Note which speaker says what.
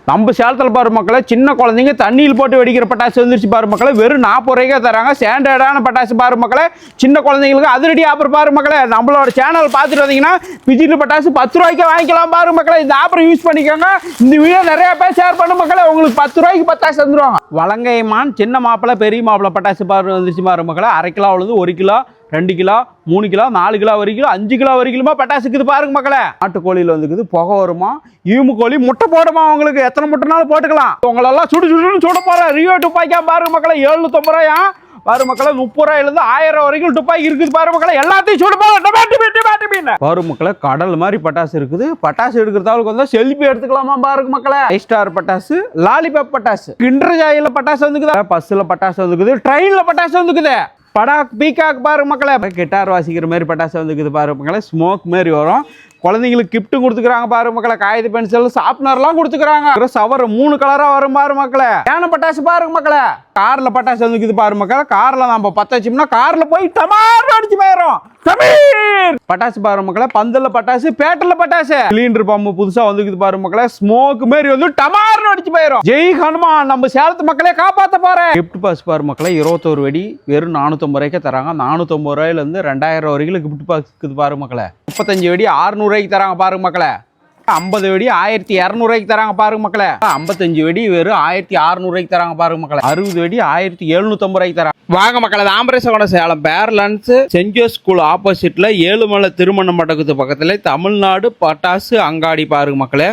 Speaker 1: நம்ம சேலத்தில் பாரு மக்களே, சின்ன குழந்தைங்க தண்ணியில் போட்டு வெடிக்கிற பட்டாசு வந்துருச்சு பாரு மக்களே. வெறும் 40 ரூபாய்க்கே தராங்க. ஸ்டாண்டர்டான பட்டாசு பாரு மக்களே. சின்ன குழந்தைங்களுக்கு அதிரடி ஆஃபர் பாரு மக்களே. நம்மளோட சேனல் பார்த்துட்டு வந்தீங்கன்னா பிஜிலி பட்டாசு 10 ரூபாய்க்கு வாங்கிக்கலாம் பாரு மக்களே. இந்த ஆஃபர் யூஸ் பண்ணிக்கோங்க. இந்த வீடியோ நிறைய பேர் ஷேர் பண்ண மக்களே. உங்களுக்கு 10 ரூபாய்க்கு பட்டாசு வந்துருவாங்க. வலங்கைமான் சின்ன மாப்பிள்ளை பெரிய மாப்பிள்ளை பட்டாசு பாரு வந்துருச்சு பாரு மக்களே. 1/2 கிலோ உழுது 1 கிலோ 2 கிலோ 3 கிலோ 4 கிலோ வரைக்கும் 5 கிலோ வரைக்குமா பட்டாசு இருக்குது பாருங்க மக்களே. நாட்டுக்கோழியில் வந்துக்குது, புகை வருமா, ஈமு கோழி முட்டை போடுமா. உங்களுக்கு எத்தனை முட்டைனாலும் போட்டுக்கலாம். உங்களெல்லாம் சுடுன்னு சுட போற ரியோ துப்பாக்கியா பாருங்க மக்களே. 750 ரூபாயா பாரு மக்களே. 30 ரூபாயிலிருந்து 1000 வரைக்கும் துப்பாக்கி இருக்குது பாரு மக்களே. எல்லாத்தையும் சுட போற பாரு மக்களே. கடல் மாதிரி பட்டாசு இருக்குது. பட்டாசு எடுக்கிறதாவுக்கு வந்து செல்ஃபி எடுத்துக்கலாமா பாருங்க மக்களே. 5 ஸ்டார் பட்டாசு, லாலிபாப் பட்டாசு, கிண்டர் ஜாயில பட்டாசு வந்துக்குது, பஸ்ல பட்டாசு வந்துக்குது, ட்ரெயின்ல பட்டாசு வந்துக்குது. படாக் பீகாக் பாரு மக்களே. கிட்டார் வாசிக்கிற மாதிரி பட்டாசு வந்துக்குது பாரு மக்களே. ஸ்மோக் மாதிரி வரும். குழந்தைங்களுக்கு கிஃப்ட் கொடுத்துக்கிறாங்க பாரு மக்களே. காகித பென்சில் ஷார்ப்னர்லாம் கொடுத்துக்கிறாங்க. சவர் 3 கலரா வரும் பாரு மக்களே. ஏன பட்டாசு பாருங்க மக்களே. கார்ல பட்டாசு வந்துக்குது பாரு மக்களே. கார்ல நம்ம பத்த வச்சோம்னா கார்ல போய் டமார் அடிச்சு போயிடும். பட்டாசு பாரு மக்களே. பந்தல்ல பட்டாசு, பேட்டர்ல பட்டாசு, சிலிண்டர் பம்பு புதுசா வந்துக்குது பாரு மக்களே. ஸ்மோக் மாதிரி வந்து டமார்னு அடிச்சு போயிடும். ஜெய் ஹனுமான், நம்ம சேலத்து மக்களே காப்பாத்த பாரு. கிஃப்ட் பாஸ் பாரு மக்களே. 21 வெடி வெறும் 450 ரூபாய்க்கு தராங்க. 450 ரூபாயில இருந்து 2000 வரைக்கும் கிஃப்ட் பாஸ் இருக்குது பாரு மக்களே. 35 வெடி 600 ரூபாய்க்கு தராங்க பாருங்க மக்களே. 50 வெடி 1200 ரூபாய்க்கு தராங்க பாருங்க மக்களே. 55 வெடி வெறும் 1600 ரூபாய்க்கு தராங்க பாருங்க மக்களே. 60 வெடி 1750 ரூபாய்க்கு தராங்க. வாங்க மக்களே. ஆம்பரேசோட சேலம் பேர்லன்ஸ் சென்ட் ஜோஸ் ஸ்கூல் ஆப்போசிட்ல ஏழுமலை திருமண மண்டபத்து பக்கத்துல தமிழ்நாடு பட்டாசு அங்காடி பாருங்க மக்களே.